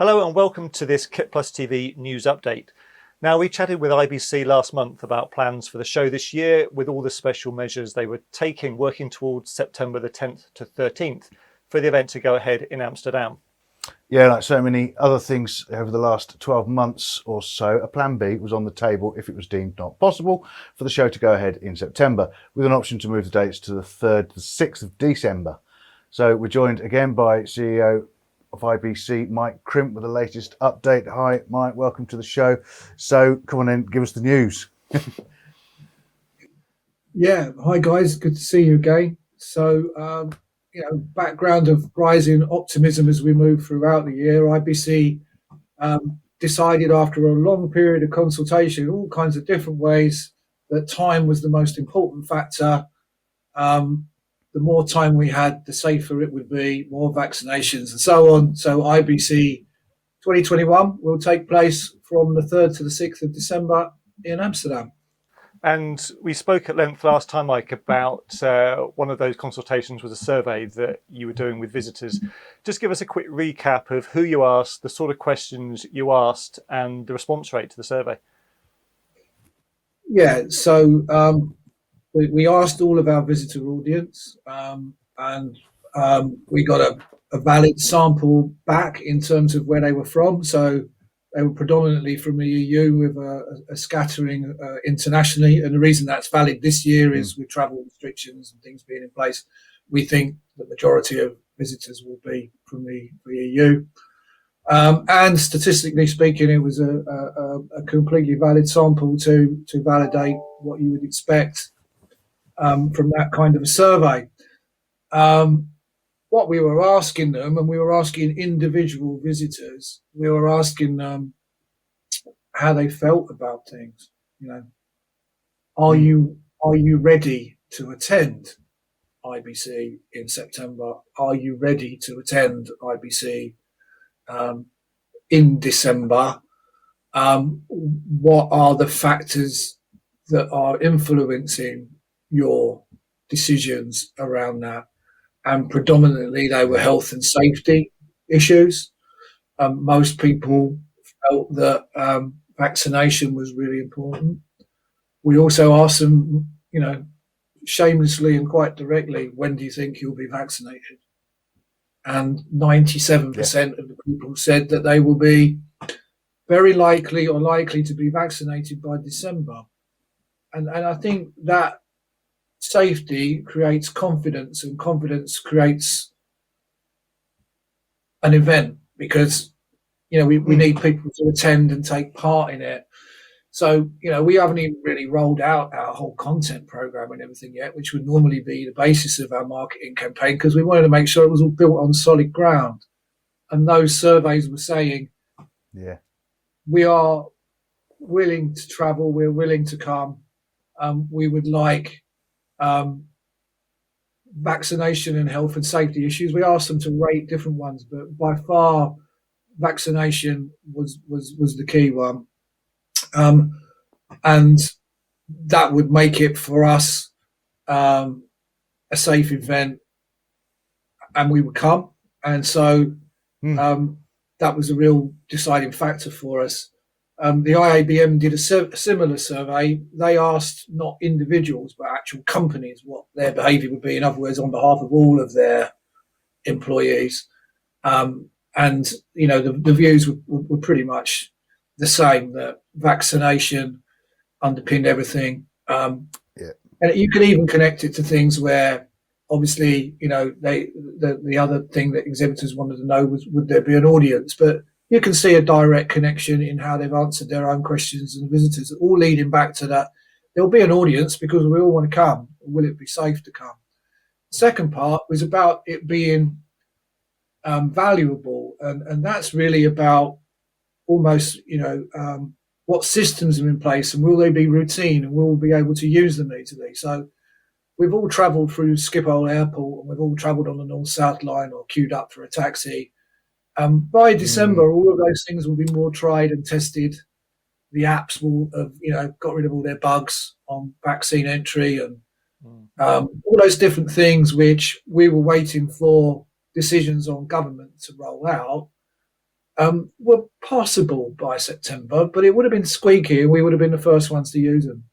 Hello and welcome to this KitPlus TV news update. Now, we chatted with IBC last month about plans for the show this year with all the special measures they were taking, working towards September the 10th to 13th for the event to go ahead in Amsterdam. Yeah, like so many other things over the last 12 months or so, a plan B was on the table if it was deemed not possible for the show to go ahead in September, with an option to move the dates to the 3rd to the 6th of December. So we're joined again by CEO of IBC, Mike Crimp, with the latest update. Hi, Mike, welcome to the show. So come on in, give us the news. Yeah, hi guys, good to see you again. So, background of rising optimism as we move throughout the year, IBC decided after a long period of consultation, all kinds of different ways, that time was the most important factor. The more time we had, the safer it would be, more vaccinations and so on. So IBC 2021 will take place from the 3rd to the 6th of December in Amsterdam. And we spoke at length last time, Mike, about one of those consultations was a survey that you were doing with visitors. Just give us a quick recap of who you asked, the sort of questions you asked, and the response rate to the survey. Yeah, so we asked all of our visitor audience, and we got a valid sample back in terms of where they were from. So they were predominantly from the EU with a scattering internationally. And the reason that's valid this year is with travel restrictions and things being in place, we think the majority of visitors will be from the EU. And statistically speaking, it was a completely valid sample to validate what you would expect from that kind of a survey. What we were asking them, and we were asking individual visitors, we were asking them how they felt about things. Are you ready to attend IBC in September? Are you ready to attend IBC in December? What are the factors that are influencing your decisions around that? And predominantly they were health and safety issues. Most people felt that vaccination was really important. We also asked them, shamelessly and quite directly, when do you think you'll be vaccinated? And 97% of the people said that they will be very likely or likely to be vaccinated by December. And I think that safety creates confidence, and confidence creates an event, because we need people to attend and take part in it. So we haven't even really rolled out our whole content program and everything yet, which would normally be the basis of our marketing campaign, because we wanted to make sure it was all built on solid ground. And those surveys were saying, we are willing to travel, we're willing to come, we would like vaccination and health and safety issues. We asked them to rate different ones, but by far vaccination was the key one. And that would make it for us a safe event, and we would come. And so that was a real deciding factor for us. The IABM did a similar survey. They asked not individuals, but actual companies what their behaviour would be, in other words, on behalf of all of their employees. And, the views were pretty much the same, that vaccination underpinned everything. And you can even connect it to things where, obviously, the other thing that exhibitors wanted to know was, would there be an audience? But you can see a direct connection in how they've answered their own questions, and the visitors, all leading back to that. There'll be an audience because we all want to come. Will it be safe to come? The second part was about it being valuable. And that's really about almost, what systems are in place, and will they be routine, and will we be able to use them easily? So we've all travelled through Schiphol Airport, and we've all travelled on the North-South line or queued up for a taxi. By December, all of those things will be more tried and tested. The apps will have, got rid of all their bugs on vaccine entry and all those different things which we were waiting for decisions on government to roll out. were possible by September, but it would have been squeaky and we would have been the first ones to use them.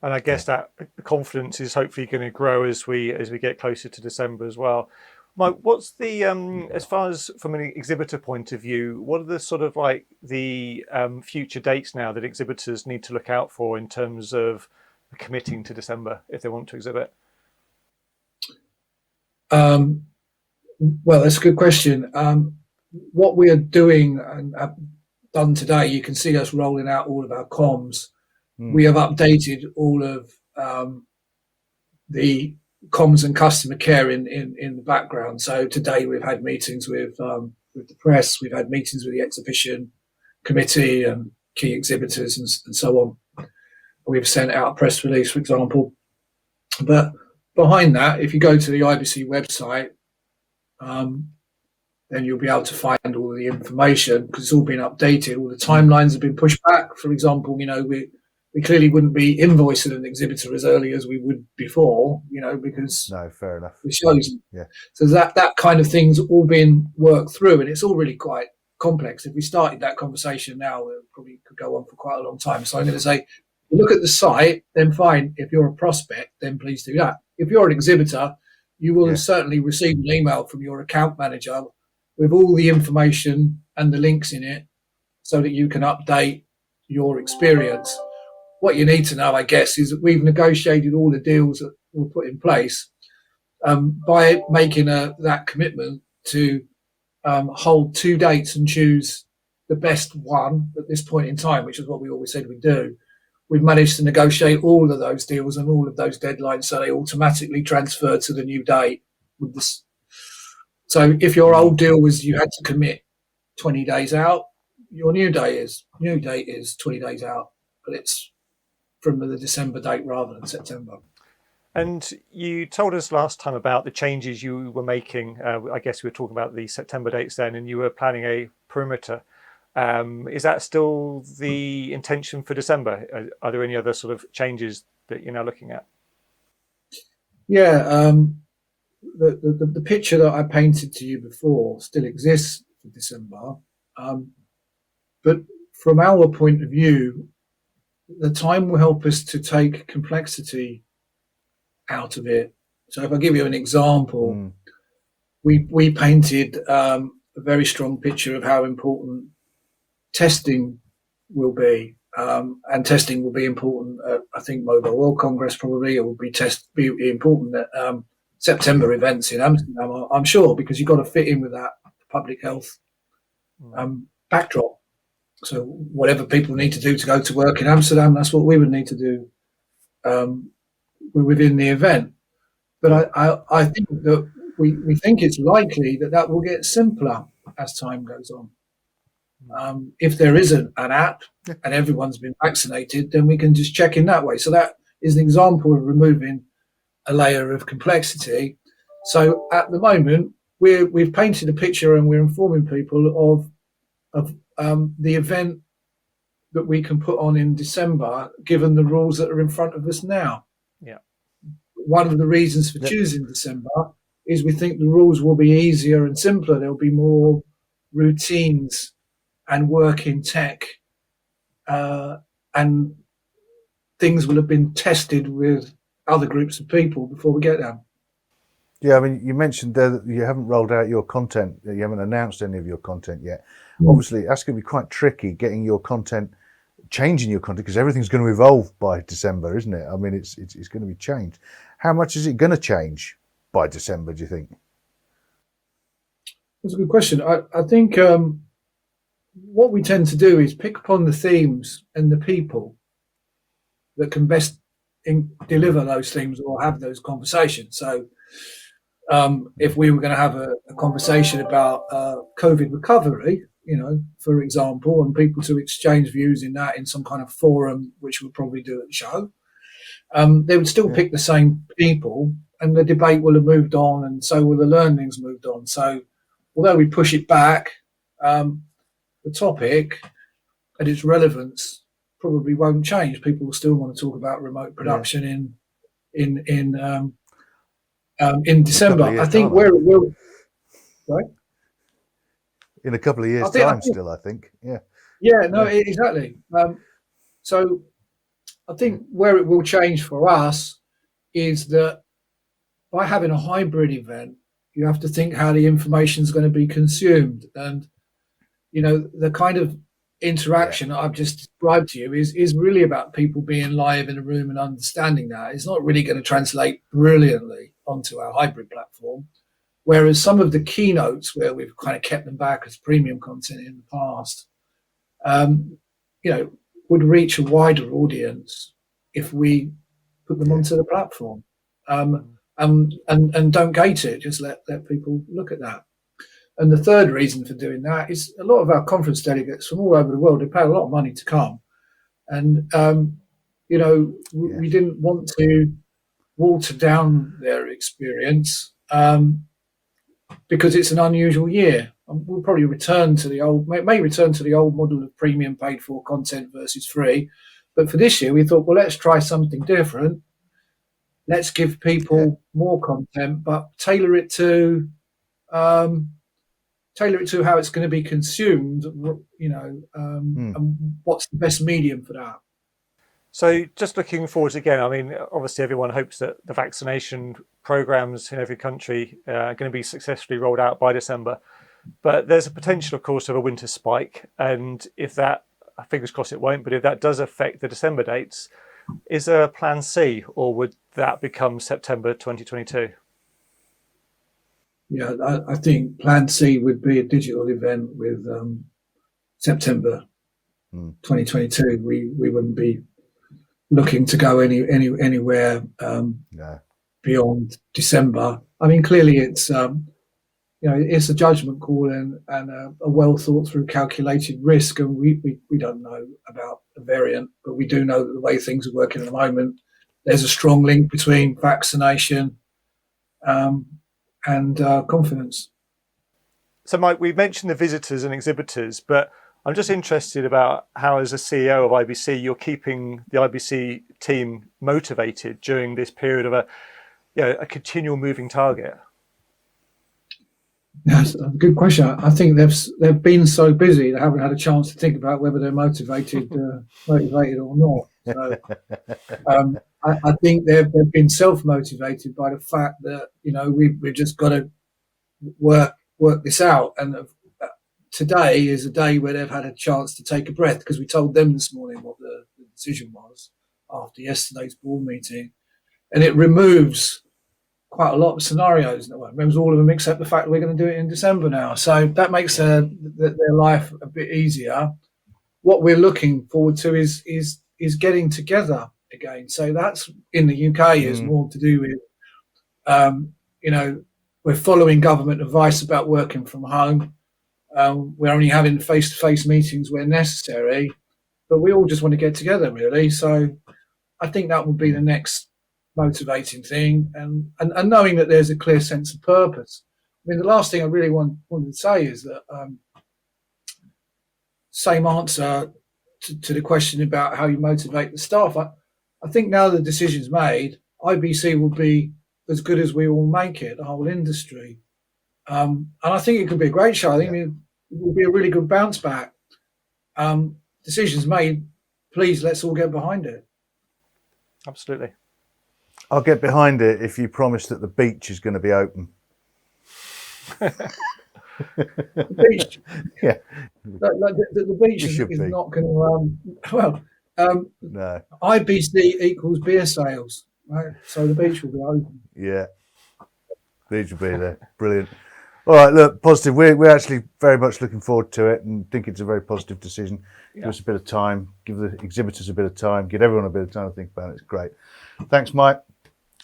And I guess that confidence is hopefully going to grow as we get closer to December as well. Mike, what's the as far as from an exhibitor point of view, what are the sort of like the future dates now that exhibitors need to look out for in terms of committing to December if they want to exhibit? Well, that's a good question. What we are doing and have done today, you can see us rolling out all of our comms. We have updated all of the comms and customer care in the background. So today we've had meetings with the press, we've had meetings with the exhibition committee and key exhibitors and so on. We've sent out a press release, for example. But behind that, if you go to the IBC website, then you'll be able to find all of the information because it's all been updated. All the timelines have been pushed back. For example, we clearly wouldn't be invoicing an exhibitor as early as we would before, because no, fair enough. The shows. Yeah. So that kind of thing's all been worked through, and it's all really quite complex. If we started that conversation now, it probably could go on for quite a long time. So I'm going to say, look at the site, then fine. If you're a prospect, then please do that. If you're an exhibitor, you will have certainly received an email from your account manager with all the information and the links in it so that you can update your experience. What you need to know, I guess, is that we've negotiated all the deals that were put in place by making that commitment to hold 2 dates and choose the best one at this point in time, which is what we always said we'd do. We've managed to negotiate all of those deals and all of those deadlines so they automatically transfer to the new date. With this. So if your old deal was you had to commit 20 days out, your new date is 20 days out, but it's from the December date rather than September. And you told us last time about the changes you were making. I guess we were talking about the September dates then, and you were planning a perimeter. Is that still the intention for December? Are there any other sort of changes that you're now looking at? Yeah, the picture that I painted to you before still exists for December. But from our point of view, the time will help us to take complexity out of it. So if I give you an example, we painted a very strong picture of how important testing will be, and testing will be important at, I think, Mobile World Congress probably. It will be important at September events in Amsterdam, I'm sure, because you've got to fit in with that public health backdrop. So whatever people need to do to go to work in Amsterdam, that's what we would need to do within the event. But I think that we think it's likely that will get simpler as time goes on. If there isn't an app and everyone's been vaccinated, then we can just check in that way. So that is an example of removing a layer of complexity. So at the moment, we've painted a picture and we're informing people of the event that we can put on in December, given the rules that are in front of us now. Yeah. One of the reasons for choosing December is we think the rules will be easier and simpler. There'll be more routines and work in tech, and things will have been tested with other groups of people before we get there. Yeah, I mean, you mentioned there that you haven't rolled out your content, you haven't announced any of your content yet. Obviously, that's going to be quite tricky, getting your content, changing your content, because everything's going to evolve by December, isn't it? I mean, it's going to be changed. How much is it going to change by December, do you think? That's a good question. I think what we tend to do is pick upon the themes and the people that can best deliver those themes or have those conversations. So if we were going to have a conversation about COVID recovery, for example, and people to exchange views in some kind of forum, which we'll probably do at the show, they would still pick the same people and the debate will have moved on, and so will the learnings moved on. So although we push it back, the topic and its relevance probably won't change. People will still want to talk about remote production in December. I think where it will, right? in a couple of years' time still, I think. Yeah. Yeah, no, exactly. So I think where it will change for us is that by having a hybrid event, you have to think how the information is going to be consumed. And, the kind of interaction that I've just described to you is really about people being live in a room and understanding that. It's not really going to translate brilliantly onto our hybrid platform. Whereas some of the keynotes where we've kind of kept them back as premium content in the past, would reach a wider audience if we put them onto the platform. And don't gate it, just let people look at that. And the third reason for doing that is a lot of our conference delegates from all over the world, they pay a lot of money to come. And, we didn't want to water down their experience because it's an unusual year. We'll probably may return to the old model of premium paid for content versus free. But for this year, we thought, well, let's try something different. Let's give people more content, but tailor it to how it's going to be consumed, and what's the best medium for that. So just looking forward again, I mean, obviously everyone hopes that the vaccination programs in every country are going to be successfully rolled out by December. But there's a potential, of course, of a winter spike. And if that, fingers crossed it won't, but if that does affect the December dates, is there a plan C, or would that become September 2022? Yeah, I think plan C would be a digital event with September 2022. We wouldn't be looking to go anywhere beyond December. I mean, clearly it's it's a judgment call and a well thought through calculated risk, and we don't know about the variant, but we do know that the way things are working at the moment, there's a strong link between vaccination and confidence. So, Mike, we mentioned the visitors and exhibitors, but I'm just interested about how, as a CEO of IBC, you're keeping the IBC team motivated during this period of a continual moving target. Yes, a good question. I think they've been so busy they haven't had a chance to think about whether they're motivated or not. So, I think they've been self-motivated by the fact that we've just got to work this out. And today is a day where they've had a chance to take a breath, because we told them this morning what the decision was after yesterday's board meeting, and it removes quite a lot of scenarios. Well, it removes all of them except the fact that we're going to do it in December now. So that makes their life a bit easier. What we're looking forward to is getting together again. So that's in the UK is more to do with, we're following government advice about working from home. We're only having face-to-face meetings where necessary, but we all just want to get together, really. So I think that will be the next motivating thing, and knowing that there's a clear sense of purpose. I mean, the last thing I really wanted to say is that same answer to the question about how you motivate the staff. I think now the decision's made, IBC will be as good as we all make it, the whole industry. And I think it could be a great show. I think it will be a really good bounce back. Decisions made. Please, let's all get behind it. Absolutely. I'll get behind it if you promise that the beach is going to be open. The beach, the beach is not going to. No. IBC equals beer sales, right? So the beach will be open. Yeah, beach will be there. Brilliant. All right, look, positive. We're actually very much looking forward to it and think it's a very positive decision. Give us a bit of time, give the exhibitors a bit of time, give everyone a bit of time to think about it. It's great. Thanks, Mike.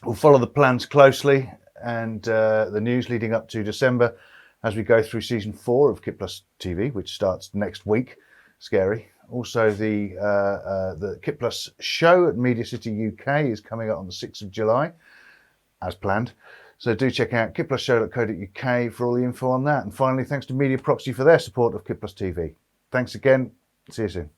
We'll follow the plans closely and the news leading up to December as we go through season 4 of KitPlus TV, which starts next week. Scary. Also, the KitPlus show at Media City UK is coming up on the 6th of July, as planned. So do check out kitplusshow.co.uk for all the info on that. And finally, thanks to Mediaproxy for their support of KitPlus TV. Thanks again. See you soon.